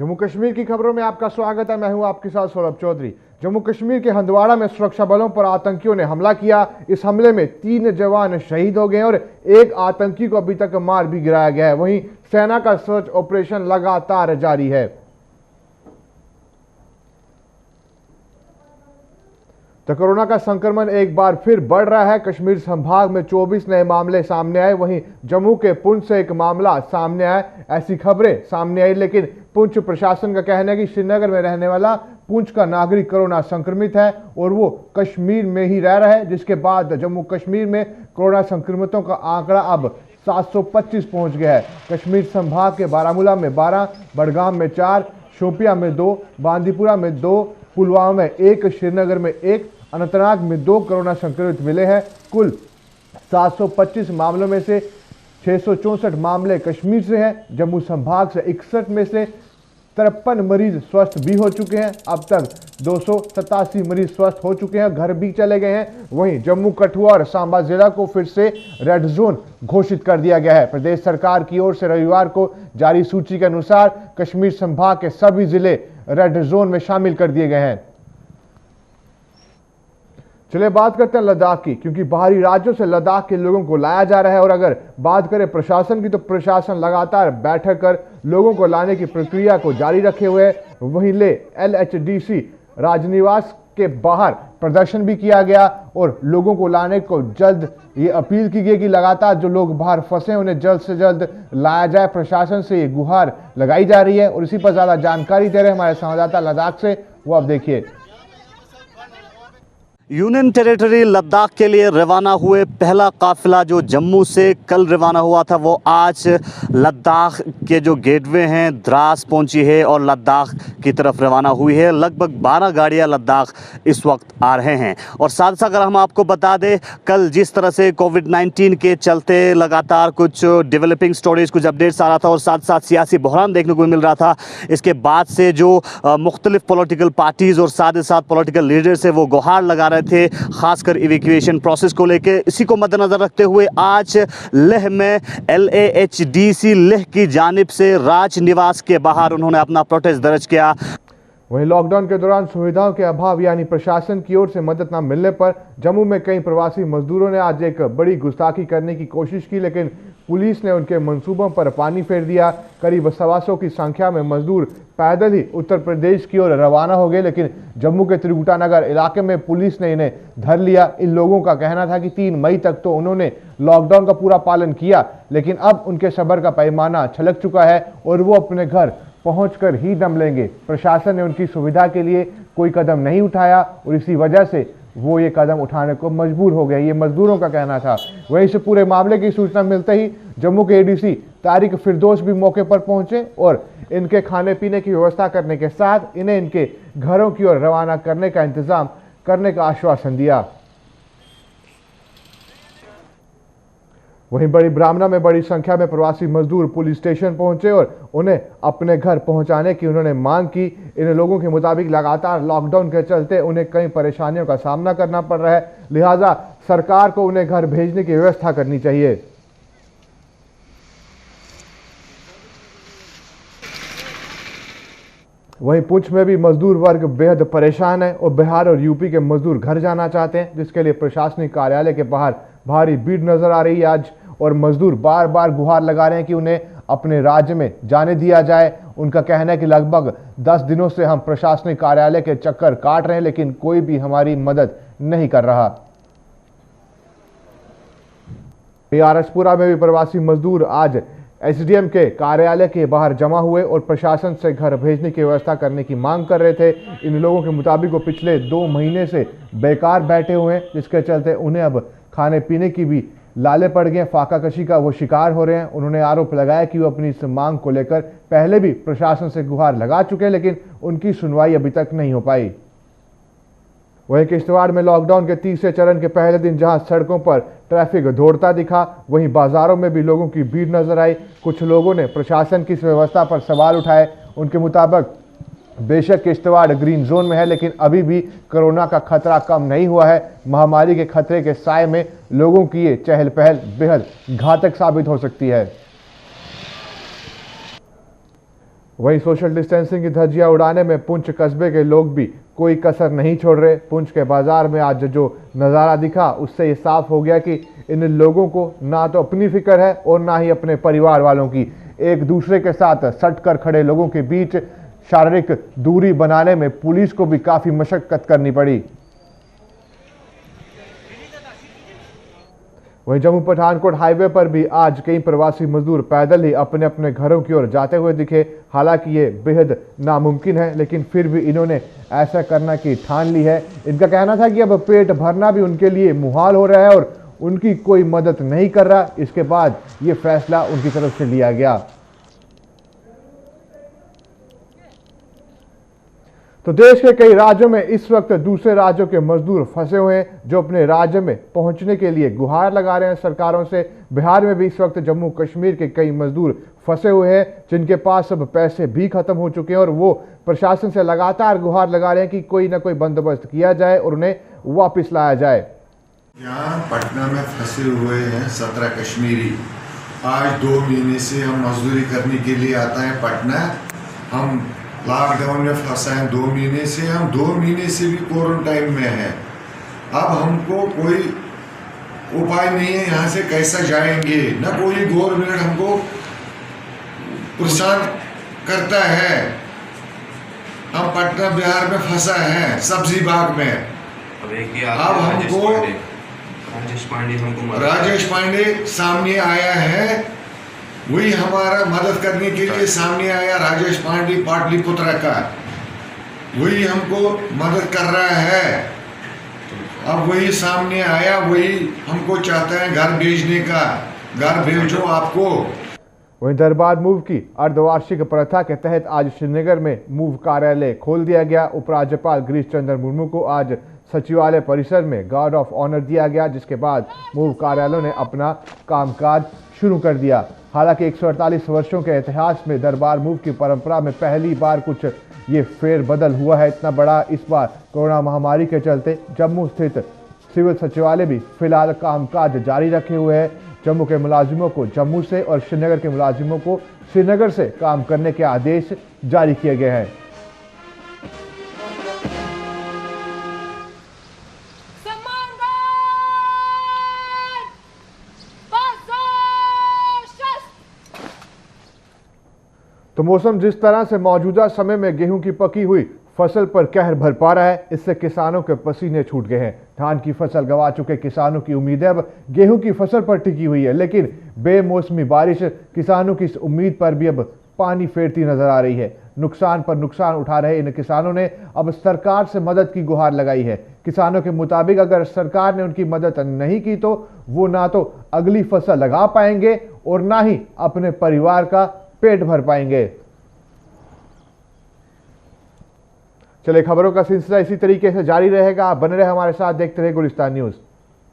जम्मू कश्मीर की खबरों में आपका स्वागत है। मैं हूं आपके साथ सौरभ चौधरी। जम्मू कश्मीर के हंदवाड़ा में सुरक्षा बलों पर आतंकियों ने हमला किया। इस हमले में 3 जवान शहीद हो गए और एक आतंकी को अभी तक मार भी गिराया गया है। वहीं सेना का सर्च ऑपरेशन लगातार जारी है। तो कोरोना का संक्रमण एक बार फिर बढ़ रहा है। कश्मीर संभाग में 24 नए मामले सामने आए। वहीं जम्मू के पुंछ से एक मामला सामने आया। ऐसी खबरें सामने आई, लेकिन पुंछ प्रशासन का कहना है कि श्रीनगर में रहने वाला पुंछ का नागरिक कोरोना संक्रमित है और वो कश्मीर में ही रह रहा है, जिसके बाद जम्मू कश्मीर में कोरोना संक्रमितों का आंकड़ा अब 725 पहुंच गया है। कश्मीर संभाग के बारामूला में 12, बडगाम में 4, शोपियां में 2, बांदीपुरा में 2, पुलवामा में 1, श्रीनगर में 1, अनंतनाग में 2 कोरोना संक्रमित मिले हैं। कुल 725 मामलों में से 664 मामले कश्मीर से हैं। जम्मू संभाग से 61 में से 53 मरीज स्वस्थ भी हो चुके हैं। अब तक 287 मरीज स्वस्थ हो चुके हैं, घर भी चले गए हैं। वहीं जम्मू, कठुआ और सांबा जिला को फिर से रेड जोन घोषित कर दिया गया है। प्रदेश सरकार की ओर से रविवार को जारी सूची के अनुसार कश्मीर संभाग के सभी जिले रेड जोन में शामिल कर दिए गए हैं। चलिए बात करते हैं लद्दाख की, क्योंकि बाहरी राज्यों से लद्दाख के लोगों को लाया जा रहा है। और अगर बात करें प्रशासन की, तो प्रशासन लगातार बैठक कर लोगों को लाने की प्रक्रिया को जारी रखे हुए है। वहीं LHDC राजनिवास के बाहर प्रदर्शन भी किया गया और लोगों को लाने को जल्द ये अपील की गई कि लगातार जो लोग बाहर फंसे उन्हें जल्द से जल्द लाया जाए। प्रशासन से ये गुहार लगाई जा रही है और इसी पर ज्यादा जानकारी दे रहे हैं हमारे संवाददाता लद्दाख से, वो आप देखिए। यूनियन टेरिटरी लद्दाख के लिए रवाना हुए पहला काफिला जो जम्मू से कल रवाना हुआ था, वो आज लद्दाख के जो गेटवे हैं द्रास पहुंची है और लद्दाख की तरफ रवाना हुई है। लगभग 12 गाड़ियां लद्दाख इस वक्त आ रहे हैं। और साथ साथ अगर हम आपको बता दें, कल जिस तरह से कोविड-19 के चलते लगातार कुछ डेवलपिंग स्टोरीज, कुछ अपडेट्स आ रहा था और साथ साथ सियासी बहरान देखने को मिल रहा था, इसके बाद से जो मुख्तलिफ पॉलिटिकल पार्टीज़ और साथ ही साथ पॉलिटिकल लीडर्स है वो गुहार लगा रहे थे, खासकर इवैक्यूएशन प्रोसेस को लेकर। इसी को मद्देनजर रखते हुए आज लेह में LHDC लेह की जानिब से राजनिवास के बाहर उन्होंने अपना प्रोटेस्ट दर्ज किया। वहीं लॉकडाउन के दौरान सुविधाओं के अभाव यानी प्रशासन की ओर से मदद न मिलने पर जम्मू में कई प्रवासी मजदूरों ने आज एक बड़ी गुस्ताखी करने की कोशिश की, लेकिन पुलिस ने उनके मंसूबों पर पानी फेर दिया। करीब 125 की संख्या में मजदूर पैदल ही उत्तर प्रदेश की ओर रवाना हो गए, लेकिन जम्मू के त्रिकुटा नगर इलाके में पुलिस ने इन्हें धर लिया। इन लोगों का कहना था कि 3 मई तक तो उन्होंने लॉकडाउन का पूरा पालन किया, लेकिन अब उनके सब्र का पैमाना छलक चुका है और वो अपने घर पहुंचकर ही दम लेंगे। प्रशासन ने उनकी सुविधा के लिए कोई कदम नहीं उठाया और इसी वजह से वो ये कदम उठाने को मजबूर हो गए, ये मजदूरों का कहना था। वहीं से पूरे मामले की सूचना मिलते ही जम्मू के ADC तारिक फिरदौस भी मौके पर पहुंचे और इनके खाने पीने की व्यवस्था करने के साथ इन्हें इनके घरों की ओर रवाना करने का इंतजाम करने का आश्वासन दिया। वहीं बड़ी ब्राह्मणा में बड़ी संख्या में प्रवासी मजदूर पुलिस स्टेशन पहुंचे और उन्हें अपने घर पहुंचाने की उन्होंने मांग की। इन लोगों के मुताबिक लगातार लॉकडाउन के चलते उन्हें कई परेशानियों का सामना करना पड़ रहा है, लिहाजा सरकार को उन्हें घर भेजने की व्यवस्था करनी चाहिए। वहीं पुंछ में भी मजदूर वर्ग बेहद परेशान है और बिहार और यूपी के मजदूर घर जाना चाहते हैं, जिसके लिए प्रशासनिक कार्यालय के बाहर भारी भीड़ नजर आ रही है आज। और मजदूर बार बार गुहार लगा रहे हैं कि उन्हें अपने राज्य में जाने दिया जाए। उनका कहना है कि लगभग 10 दिनों से हम प्रशासनिक कार्यालय के चक्कर काट रहे हैं, लेकिन कोई भी हमारी मदद नहीं कर रहा। आरसपुरा में भी प्रवासी मजदूर आज SDM के कार्यालय के बाहर जमा हुए और प्रशासन से घर भेजने की व्यवस्था करने की मांग कर रहे थे। इन लोगों के मुताबिक वो पिछले 2 महीने से बेकार बैठे हुए हैं, जिसके चलते उन्हें अब खाने पीने की भी लाले पड़ गए, फाका कशी का वो शिकार हो रहे हैं। उन्होंने आरोप लगाया कि वो अपनी इस मांग को लेकर पहले भी प्रशासन से गुहार लगा चुके हैं, लेकिन उनकी सुनवाई अभी तक नहीं हो पाई। वहीं किश्तवाड़ में लॉकडाउन के तीसरे चरण के पहले दिन जहां सड़कों पर ट्रैफिक दौड़ता दिखा, वहीं बाजारों में भी लोगों की भीड़ नजर आई। कुछ लोगों ने प्रशासन की इस व्यवस्था पर सवाल उठाए। उनके मुताबिक बेशक किश्तवाड़ ग्रीन जोन में है, लेकिन अभी भी कोरोना का खतरा कम नहीं हुआ है। महामारी के खतरे के साए में लोगों की ये चहल पहल बेहद घातक साबित हो सकती है। वहीं सोशल डिस्टेंसिंग की धज्जियां उड़ाने में पुंछ कस्बे के लोग भी कोई कसर नहीं छोड़ रहे। पुंछ के बाजार में आज जो नज़ारा दिखा उससे ये साफ हो गया कि इन लोगों को ना तो अपनी फिक्र है और ना ही अपने परिवार वालों की। एक दूसरे के साथ सट कर खड़े लोगों के बीच शारीरिक दूरी बनाने में पुलिस को भी काफ़ी मशक्कत करनी पड़ी। वहीं जम्मू पठानकोट हाईवे पर भी आज कई प्रवासी मजदूर पैदल ही अपने अपने घरों की ओर जाते हुए दिखे। हालांकि ये बेहद नामुमकिन है, लेकिन फिर भी इन्होंने ऐसा करना की ठान ली है। इनका कहना था कि अब पेट भरना भी उनके लिए मुहाल हो रहा है और उनकी कोई मदद नहीं कर रहा। इसके बाद ये फैसला उनकी तरफ से लिया गया। तो देश के कई राज्यों में इस वक्त दूसरे राज्यों के मजदूर फंसे हुए हैं जो अपने राज्य में पहुंचने के लिए गुहार लगा रहे हैं सरकारों से। बिहार में भी इस वक्त जम्मू कश्मीर के कई मजदूर फंसे हुए हैं जिनके पास अब पैसे भी खत्म हो चुके हैं और वो प्रशासन से लगातार गुहार लगा रहे हैं कि कोई ना कोई बंदोबस्त किया जाए और उन्हें वापस लाया जाए। यहाँ पटना में फंसे हुए हैं 17 कश्मीरी। आज 2 महीने से हम मजदूरी करने के लिए आता है पटना। हम लॉकडाउन में फंसा है 2 महीने से। हम 2 महीने से भी क्वारंटाइन में हैं। अब हमको कोई उपाय नहीं है, यहाँ से कैसा जाएंगे। न कोई गवर्नमेंट हमको प्रोत्साहन करता है। हम पटना बिहार में फंसा है सब्जी बाग में। अब हमको राजेश पांडे सामने आया है, वही हमारा मदद करने के लिए सामने आया। राजेश पांडे पाटलिपुत्र का वही हमको मदद कर रहा है। अब वही सामने आया, वही हमको चाहता है घर भेजने का। घर भेजो आपको। वहीं दरबार मूव की अर्धवार्षिक प्रथा के तहत आज श्रीनगर में मूव कार्यालय खोल दिया गया। उपराज्यपाल गिरीश चंद्र मुर्मू को आज सचिवालय परिसर में गार्ड ऑफ ऑनर दिया गया, जिसके बाद मूव कार्यालयों ने अपना कामकाज शुरू कर दिया। हालांकि 148 वर्षों के इतिहास में दरबार मूव की परंपरा में पहली बार कुछ ये फेरबदल हुआ है। इतना बड़ा इस बार कोरोना महामारी के चलते जम्मू स्थित सिविल सचिवालय भी फिलहाल कामकाज जारी रखे हुए है। जम्मू के मुलाजिमों को जम्मू से और श्रीनगर के मुलाजिमों को श्रीनगर से काम करने के आदेश जारी किए गए हैं। तो मौसम जिस तरह से मौजूदा समय में गेहूं की पकी हुई फसल पर कहर भर पा रहा है, इससे किसानों के पसीने छूट गए हैं। धान की फसल गंवा चुके किसानों की उम्मीदें अब गेहूं की फसल पर टिकी हुई है, लेकिन बेमौसमी बारिश किसानों की इस उम्मीद पर भी अब पानी फेरती नजर आ रही है। नुकसान पर नुकसान उठा रहे इन किसानों ने अब सरकार से मदद की गुहार लगाई है। किसानों के मुताबिक अगर सरकार ने उनकी मदद नहीं की तो वो ना तो अगली फसल लगा पाएंगे और ना ही अपने परिवार का पेट भर पाएंगे। चलिए, खबरों का सिलसिला इसी तरीके से जारी रहेगा। आप बने रहे हमारे साथ, देखते रहे गुलिस्तान न्यूज़।